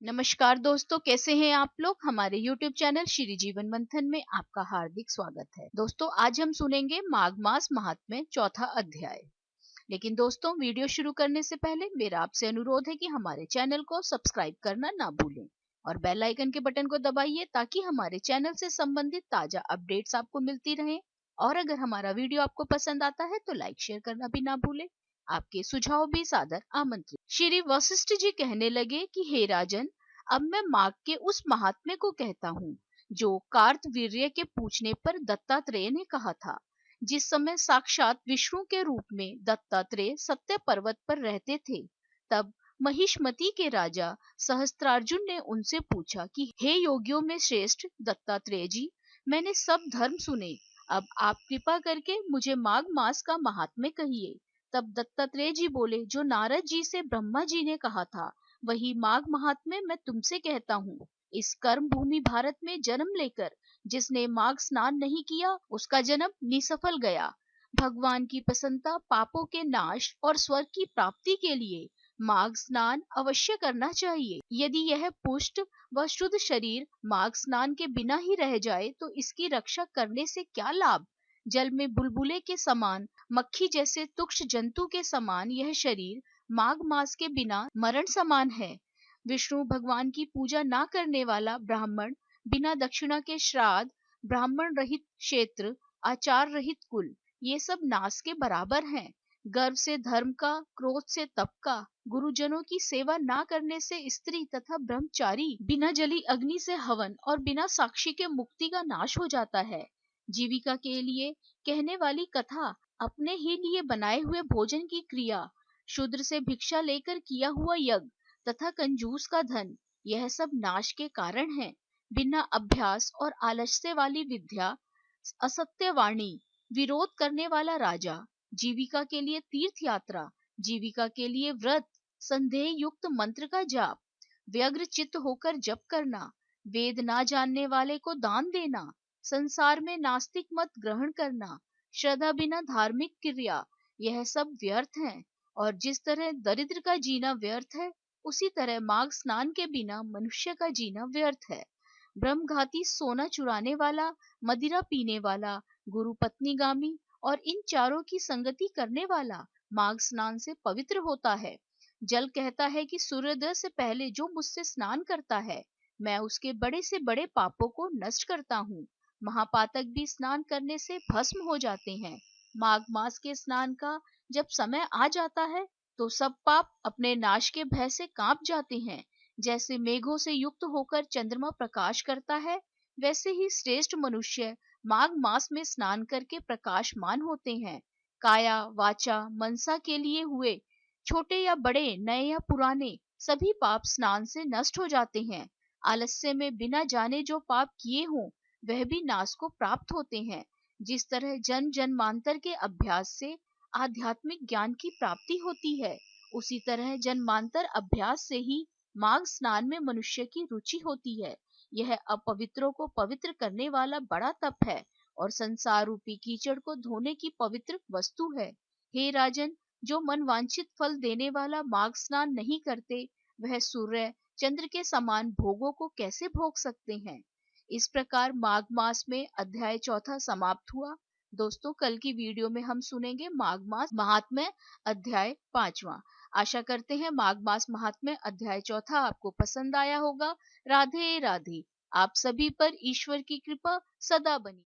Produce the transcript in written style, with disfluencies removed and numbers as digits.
नमस्कार दोस्तों, कैसे हैं आप लोग। हमारे YouTube चैनल श्री जीवन मंथन में आपका हार्दिक स्वागत है। दोस्तों, आज हम सुनेंगे माघ मास महात्म्य चौथा अध्याय। लेकिन दोस्तों, वीडियो शुरू करने से पहले मेरा आपसे अनुरोध है कि हमारे चैनल को सब्सक्राइब करना ना भूलें और बेल आइकन के बटन को दबाइए ताकि हमारे चैनल से संबंधित ताजा अपडेट्स आपको मिलती रहें। और अगर हमारा वीडियो आपको पसंद आता है तो लाइक शेयर करना भी ना भूलें। आपके सुझाव भी सादर आमंत्रित। श्री वशिष्ठ जी कहने लगे कि हे राजन, अब मैं माघ के उस महात्म्य को कहता हूँ जो कार्तवीर्य के पूछने पर दत्तात्रेय ने कहा था। जिस समय साक्षात विष्णु के रूप में दत्तात्रेय सत्य पर्वत पर रहते थे, तब महिष्मति के राजा सहस्त्रार्जुन ने उनसे पूछा कि हे योगियों में श्रेष्ठ दत्तात्रेय जी, मैंने सब धर्म सुने, अब आप कृपा करके मुझे माघ मास का महात्म्य कहिए। तब दत्तात्रेय जी बोले, जो नारद जी से ब्रह्मा जी ने कहा था वही माघ महात्म्य मैं तुमसे कहता हूँ। इस कर्म भूमि भारत में जन्म लेकर जिसने माघ स्नान नहीं किया उसका जन्म निसफल गया। भगवान की प्रसन्नता, पापों के नाश और स्वर्ग की प्राप्ति के लिए माघ स्नान अवश्य करना चाहिए। यदि यह पुष्ट व शुद्ध शरीर माघ स्नान के बिना ही रह जाए तो इसकी रक्षा करने से क्या लाभ। जल में बुलबुले के समान, मक्खी जैसे तुक्ष जंतु के समान यह शरीर माघ मास के बिना मरण समान है। विष्णु भगवान की पूजा ना करने वाला ब्राह्मण, बिना दक्षिणा के श्राद्ध, ब्राह्मण रहित क्षेत्र, आचार रहित कुल, ये सब नाश के बराबर हैं। गर्व से धर्म का, क्रोध से तप का, गुरुजनों की सेवा ना करने से स्त्री तथा ब्रह्मचारी, बिना जली अग्नि से हवन और बिना साक्षी के मुक्ति का नाश हो जाता है। जीविका के लिए कहने वाली कथा, अपने ही लिए बनाए हुए भोजन की क्रिया, शूद्र से भिक्षा लेकर किया हुआ यज्ञ तथा कंजूस का धन, यह सब नाश के कारण है। बिना अभ्यास और आलस्य वाली विद्या, असत्य वाणी, विरोध करने वाला राजा, जीविका के लिए तीर्थ यात्रा, जीविका के लिए व्रत, संदेह युक्त मंत्र का जाप, व्यग्र चित्त होकर जप करना, वेद ना जानने वाले को दान देना, संसार में नास्तिक मत ग्रहण करना, श्रद्धा बिना धार्मिक क्रिया, यह सब व्यर्थ हैं। और जिस तरह दरिद्र का जीना व्यर्थ है, उसी तरह माघ स्नान के बिना मनुष्य का जीना व्यर्थ है। ब्रह्मघाती, सोना चुराने वाला, मदिरा पीने वाला, गुरु पत्नीगामी और इन चारों की संगति करने वाला माघ स्नान से पवित्र होता है। जल कहता है कि सूर्योदय से पहले जो मुझसे स्नान करता है, मैं उसके बड़े से बड़े पापों को नष्ट करता हूँ। महापातक भी स्नान करने से भस्म हो जाते हैं। माघ मास के स्नान का जब समय आ जाता है तो सब पाप अपने नाश के भय से कांप जाते हैं। जैसे मेघों से युक्त होकर चंद्रमा प्रकाश करता है, वैसे ही श्रेष्ठ मनुष्य माघ मास में स्नान करके प्रकाशमान होते हैं। काया, वाचा, मनसा के लिए हुए छोटे या बड़े, नए या पुराने, सभी पाप स्नान से नष्ट हो जाते हैं। आलस्य में बिना जाने जो पाप किए हों वह भी नाश को प्राप्त होते हैं। जिस तरह जन्म जन्मांतर के अभ्यास से आध्यात्मिक ज्ञान की प्राप्ति होती है, उसी तरह जन्मांतर अभ्यास से ही माघ स्नान में मनुष्य की रुचि होती है। यह अपवित्रों को पवित्र करने वाला बड़ा तप है और संसार रूपी कीचड़ को धोने की पवित्र वस्तु है। हे राजन, जो मन वांछित फल देने वाला माघ स्नान नहीं करते, वह सूर्य चंद्र के समान भोगों को कैसे भोग सकते हैं। इस प्रकार माघ मास में अध्याय चौथा समाप्त हुआ। दोस्तों, कल की वीडियो में हम सुनेंगे माघ मास महात्म्य अध्याय पांचवा। आशा करते हैं माघ मास महात्म्य अध्याय चौथा आपको पसंद आया होगा। राधे राधे। आप सभी पर ईश्वर की कृपा सदा बनी।